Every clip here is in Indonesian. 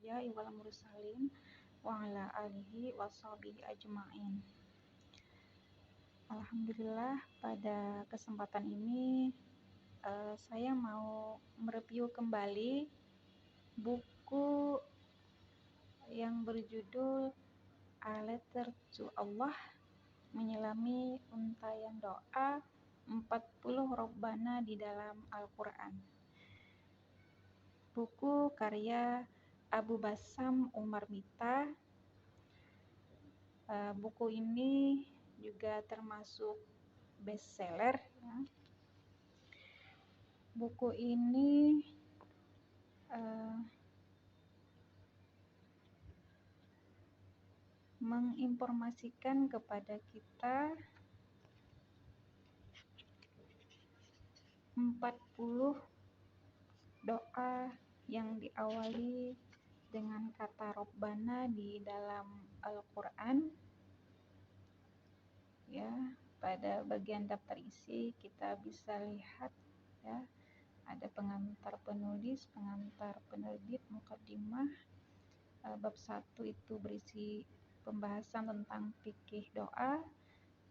anbiya'i wal mursalin wa ala alihi washabihi ajma'in. Alhamdulillah, pada kesempatan ini saya mau mereview kembali buku yang berjudul A Letter to Allah, Menyelami Untayan Doa 40 Robbana di dalam Al-Quran. Buku karya Abu Bassam Umar Mita. Buku ini juga termasuk bestseller. Buku ini menginformasikan kepada kita 40 doa yang diawali dengan kata Robbana di dalam Al-Quran. Ya, pada bagian daftar isi kita bisa lihat ya, ada pengantar penulis, pengantar penerbit, mukaddimah. Bab 1 itu berisi pembahasan tentang fikih doa.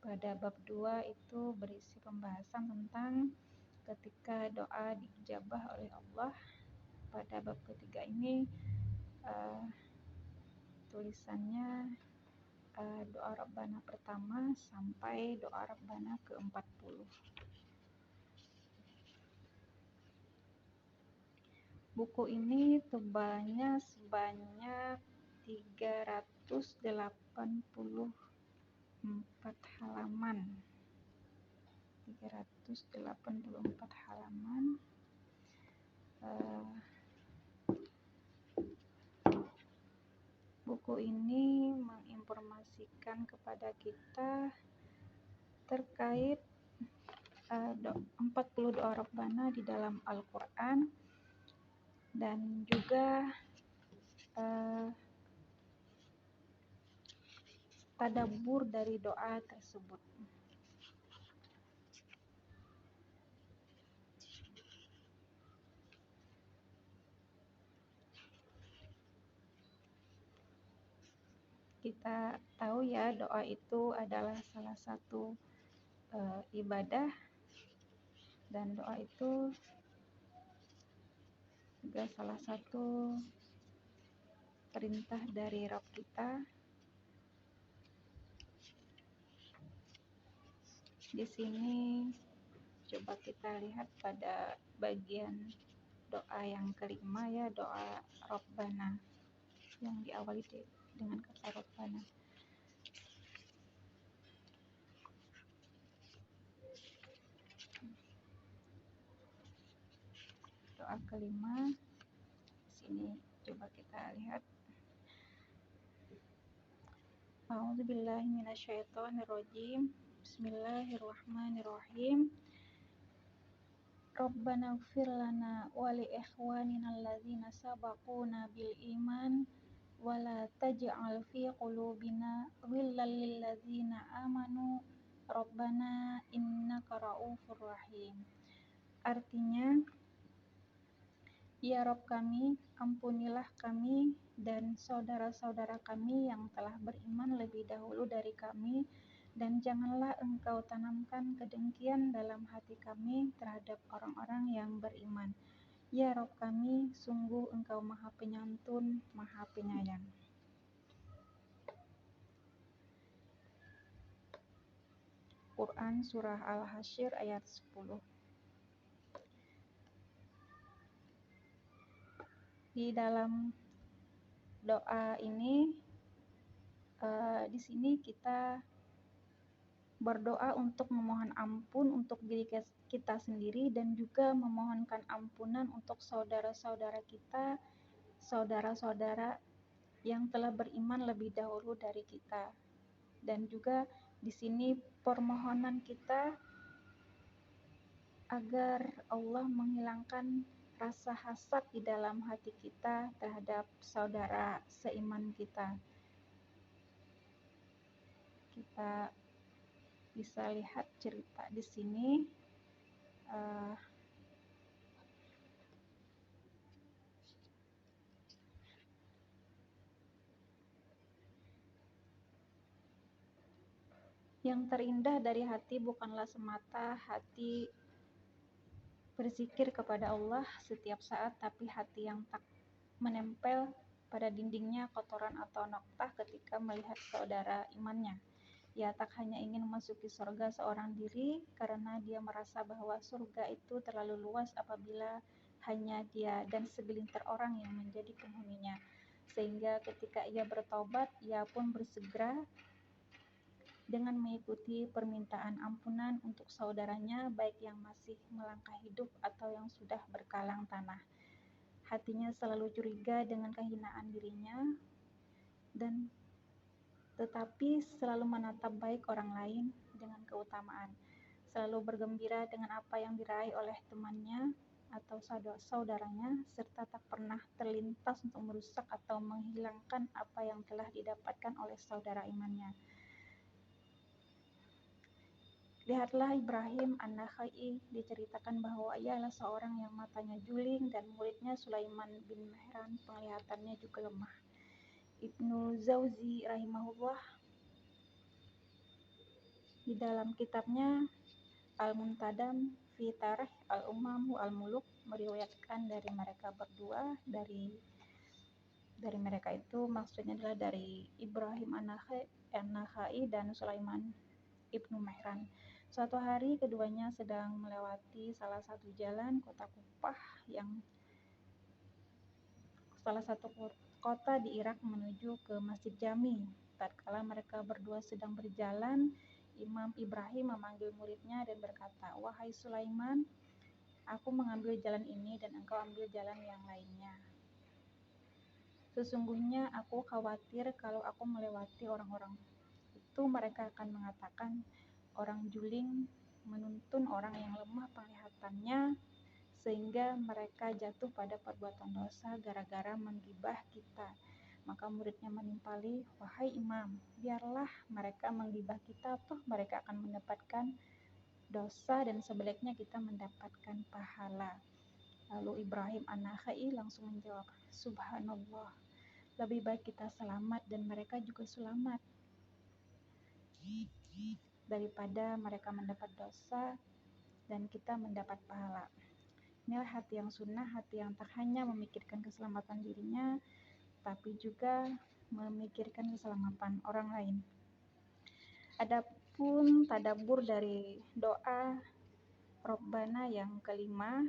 Pada bab 2 itu berisi pembahasan tentang ketika doa diijabah oleh Allah. Pada bab ketiga ini tulisannya doa Rabbana pertama sampai doa Rabbana ke-40. Buku ini tebalnya sebanyak 384 halaman. 384 halaman. Buku ini menginformasikan kepada kita terkait 40 doa Rabbana di dalam Al-Quran dan juga tadabbur dari doa tersebut. Kita tahu ya, doa itu adalah salah satu ibadah, dan doa itu juga salah satu perintah dari Rabb kita. Di sini coba kita lihat pada bagian doa yang kelima ya, doa Rabbana yang diawali dengan kata Rabbana. Doa kelima di sini coba kita lihat. A'udzubillahi minasyaitonirrajim. Bismillahirrahmanirrahim. Rabbana ighfir lana wa li ikhwanina alladzina sabaquna bil iman wa la taj'al fi qulubina ghillan lil ladzina amanu Rabbana innaka ra'ufur rahim. Artinya, ya Rabb kami, ampunilah kami dan saudara-saudara kami yang telah beriman lebih dahulu dari kami, dan janganlah Engkau tanamkan kedengkian dalam hati kami terhadap orang-orang yang beriman. Ya Rabb kami, sungguh Engkau Maha Penyantun, Maha Penyayang. Quran Surah Al-Hasyr ayat 10. Di dalam doa ini, di sini kita berdoa untuk memohon ampun untuk diri kita sendiri dan juga memohonkan ampunan untuk saudara-saudara kita, saudara-saudara yang telah beriman lebih dahulu dari kita. Dan juga di sini permohonan kita agar Allah menghilangkan rasa hasad di dalam hati kita terhadap saudara seiman kita. Kita bisa lihat cerita di sini. Yang terindah dari hati bukanlah semata hati berzikir kepada Allah setiap saat, tapi hati yang tak menempel pada dindingnya kotoran atau noktah ketika melihat saudara imannya. Ia tak hanya ingin memasuki surga seorang diri, karena dia merasa bahwa surga itu terlalu luas apabila hanya dia dan segelintir orang yang menjadi penghuninya. Sehingga ketika ia bertobat, ia pun bersegera dengan mengikuti permintaan ampunan untuk saudaranya, baik yang masih melangkah hidup atau yang sudah berkalang tanah. Hatinya selalu curiga dengan kehinaan dirinya, dan tetapi selalu menatap baik orang lain dengan keutamaan, selalu bergembira dengan apa yang diraih oleh temannya atau saudaranya, serta tak pernah terlintas untuk merusak atau menghilangkan apa yang telah didapatkan oleh saudara imannya. Lihatlah Ibrahim An-Nakhai, diceritakan bahwa ia adalah seorang yang matanya juling dan muridnya Sulaiman bin Mihran penglihatannya juga lemah. Ibnu Jauzi rahimahullah di dalam kitabnya Al-Muntadam fi Tarikh Al-Umam Al-Muluk meriwayatkan dari mereka berdua, dari mereka itu maksudnya adalah dari Ibrahim An-Nakhai dan Sulaiman Ibnu Mihran. Suatu hari keduanya sedang melewati salah satu jalan kota Kufah, yang salah satu kota di Irak, menuju ke Masjid Jami. Tatkala mereka berdua sedang berjalan, Imam Ibrahim memanggil muridnya dan berkata, "Wahai Sulaiman, aku mengambil jalan ini dan engkau ambil jalan yang lainnya. Sesungguhnya aku khawatir kalau aku melewati orang-orang itu, mereka akan mengatakan, orang juling menuntun orang yang lemah penglihatannya, sehingga mereka jatuh pada perbuatan dosa gara-gara menggibah kita." Maka muridnya menimpali, "Wahai Imam, biarlah mereka menggibah kita, toh mereka akan mendapatkan dosa dan sebaliknya kita mendapatkan pahala." Lalu Ibrahim An-Nakhai langsung menjawab, "Subhanallah, lebih baik kita selamat dan mereka juga selamat daripada mereka mendapat dosa dan kita mendapat pahala." Inilah hati yang sunnah, hati yang tak hanya memikirkan keselamatan dirinya, tapi juga memikirkan keselamatan orang lain. Adapun tadabbur dari doa Robbana yang kelima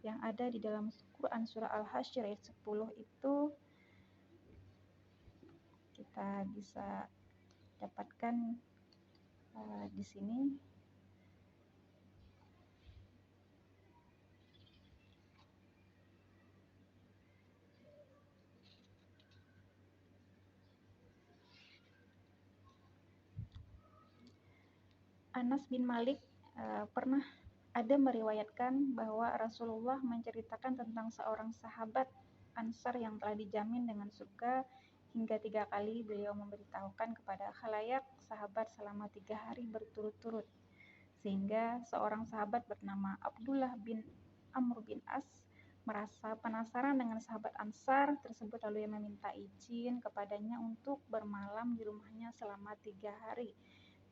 yang ada di dalam Quran surah Al-Hasyr ayat 10 itu kita bisa dapatkan di sini. Anas bin Malik pernah ada meriwayatkan bahwa Rasulullah menceritakan tentang seorang sahabat Ansar yang telah dijamin dengan surga hingga 3 kali beliau memberitahukan kepada khalayak sahabat selama 3 hari berturut-turut, sehingga seorang sahabat bernama Abdullah bin Amr bin As merasa penasaran dengan sahabat Ansar tersebut, lalu ia meminta izin kepadanya untuk bermalam di rumahnya selama 3 hari.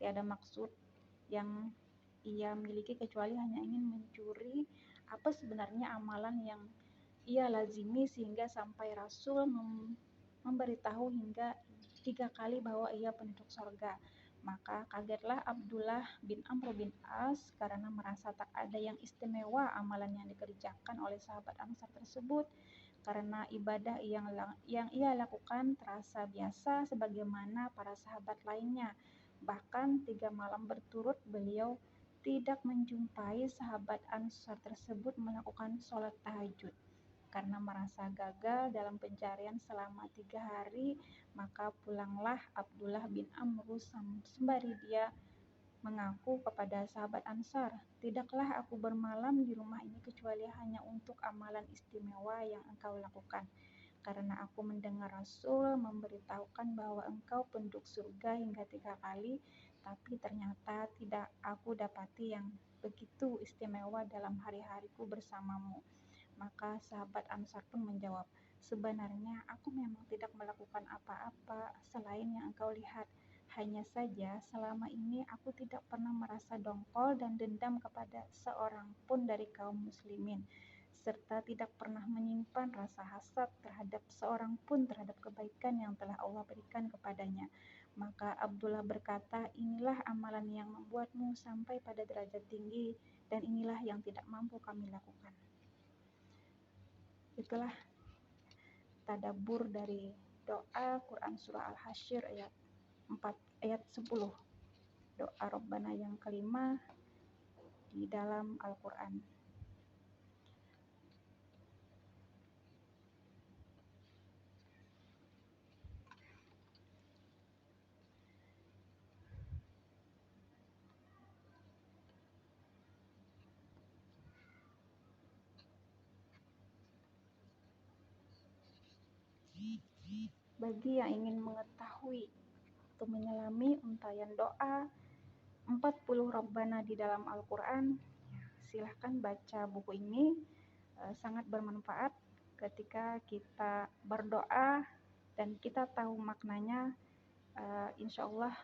Tiada maksud yang ia miliki kecuali hanya ingin mencuri apa sebenarnya amalan yang ia lazimi, sehingga sampai Rasul memberitahu hingga 3 kali bahwa ia penduduk surga. Maka kagetlah Abdullah bin Amr bin As karena merasa tak ada yang istimewa amalan yang dikerjakan oleh sahabat Ansar tersebut, karena ibadah yang ia lakukan terasa biasa sebagaimana para sahabat lainnya. Bahkan 3 malam berturut beliau tidak menjumpai sahabat Ansar tersebut melakukan sholat tahajud. Karena merasa gagal dalam pencarian selama 3 hari, maka pulanglah Abdullah bin Amr sembari dia mengaku kepada sahabat Ansar, "Tidaklah aku bermalam di rumah ini kecuali hanya untuk amalan istimewa yang engkau lakukan, karena aku mendengar Rasul memberitahukan bahwa engkau penduduk surga hingga 3 kali, tapi ternyata tidak aku dapati yang begitu istimewa dalam hari-hariku bersamamu." Maka sahabat Ansar pun menjawab, "Sebenarnya aku memang tidak melakukan apa-apa selain yang engkau lihat, Hanya saja selama ini aku tidak pernah merasa dongkol dan dendam kepada seorang pun dari kaum muslimin, serta tidak pernah menyimpan rasa hasad terhadap seorang pun terhadap kebaikan yang telah Allah berikan kepadanya. Maka Abdullah berkata, inilah amalan yang membuatmu sampai pada derajat tinggi, dan inilah yang tidak mampu kami lakukan. Itulah tadabbur dari doa Quran Surah Al-Hasyr ayat 10. Doa Rabbana yang kelima di dalam Al-Quran. Bagi yang ingin mengetahui atau menyelami untayan doa 40 Rabbana di dalam Al-Quran, silahkan baca buku ini. Sangat bermanfaat ketika kita berdoa dan kita tahu maknanya. Insya Allah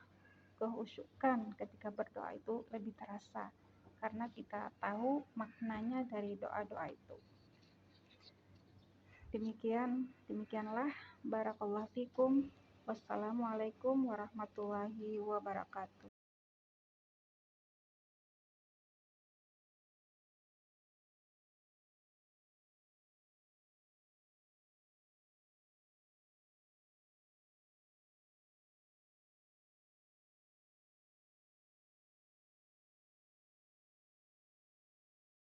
kehusyukan ketika berdoa itu lebih terasa karena kita tahu maknanya dari doa-doa itu. Demikianlah. Barakallahu fikum. Wassalamualaikum warahmatullahi wabarakatuh.